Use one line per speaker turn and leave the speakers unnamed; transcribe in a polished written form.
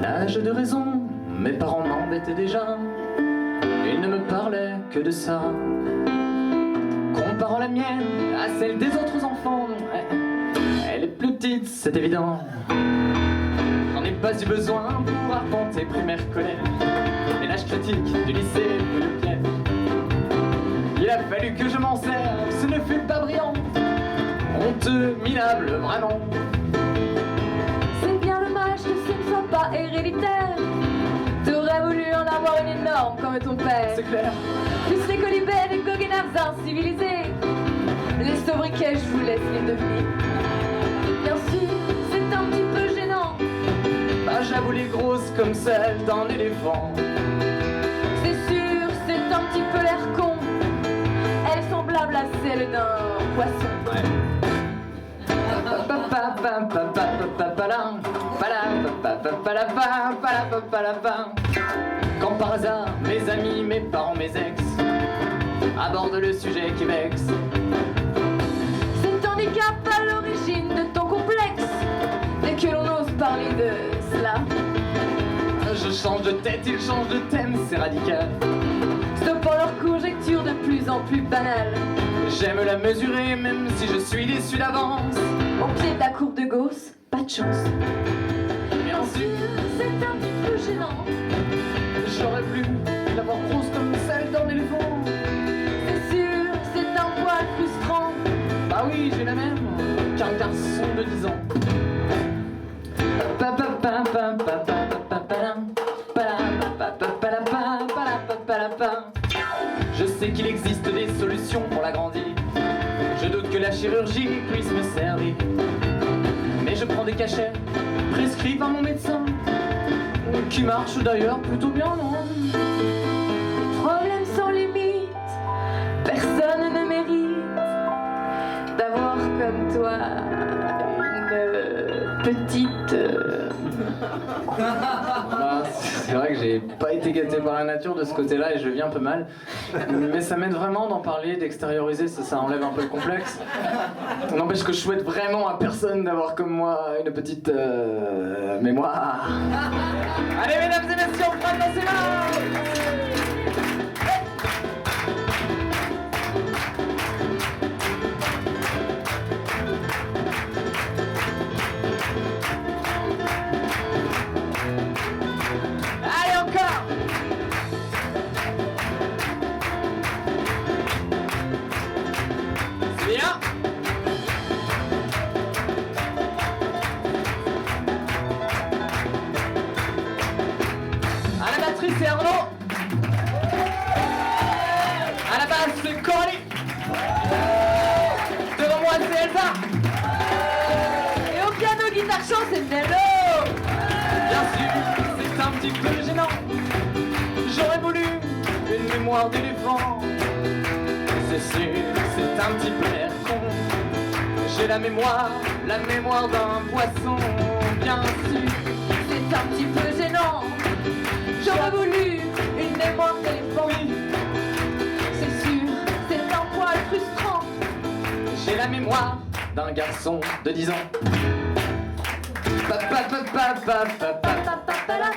l'âge de raison, mes parents m'embêtaient déjà. Ils ne me parlaient que de ça. Comparant la mienne à celle des autres enfants, elle est plus petite, c'est évident. J'en ai pas eu besoin pour raconter primaire, collège et l'âge critique du lycée et le piège. Il a fallu que je m'en serve, ce ne fut pas brillant, honteux, minable, vraiment.
C'est bien dommage que ce ne soit pas héréditaire. T'aurais voulu en avoir une énorme comme ton père.
C'est clair.
Plus les colibets, les goguenards incivilisés. Les sobriquets, je vous laisse les deviner. Bien sûr, c'est un petit peu gênant.
Bah j'avoue les grosses comme celle d'un éléphant.
C'est sûr, c'est un petit peu l'air con. Elle est semblable à celle d'un poisson.
Ouais. Quand par hasard, mes amis, mes parents, mes ex abordent le sujet qui vexe.
C'est un handicap à l'origine de ton complexe. Dès que l'on ose parler de cela,
Je change de tête, ils changent de thème, c'est radical.
stoppant leur conjecture de plus en plus banale.
J'aime la mesurer, même si je suis déçu d'avance.
Au pied de la courbe de Gauss, pas de chance.
Bien sûr,
C'est un petit peu gênant.
j'aurais voulu l'avoir grosse comme celle d'un éléphant.
C'est sûr, c'est un poil frustrant.
Bah oui, j'ai la même qu'un garçon de 10 ans. Je sais qu'il existe des solutions pour l'agrandir. Je doute que la chirurgie puisse me servir. Mais je prends des cachets prescrits par mon médecin, qui marchent d'ailleurs plutôt bien, non?
Problème sans limite. Personne ne mérite d'avoir comme toi une petite.
Bah, c'est vrai que j'ai pas été gâté par la nature de ce côté-là et je vis un peu mal. Mais ça m'aide vraiment d'en parler, d'extérioriser, ça enlève un peu le complexe. N'empêche que je souhaite vraiment à personne d'avoir comme moi une petite mémoire. Allez mesdames et messieurs, on prend dans ses mains. Allez encore. C'est bien. À la batterie c'est Arnaud. À la basse c'est Coralie. Devant moi c'est Elsa.
Et au piano, guitare, chant, c'est Nello.
Bien sûr, c'est un petit peu gênant. J'aurais voulu une mémoire d'éléphant. C'est sûr, c'est un petit peu l'air con. J'ai la mémoire d'un poisson. Bien sûr,
C'est un petit peu gênant. J'aurais voulu une mémoire d'éléphant. C'est sûr, c'est un poil frustrant.
j'ai la mémoire d'un garçon de 10 ans. Pa, pa, pa, pa, pa, pa, pa.
Pa, pa, pa, pa, la.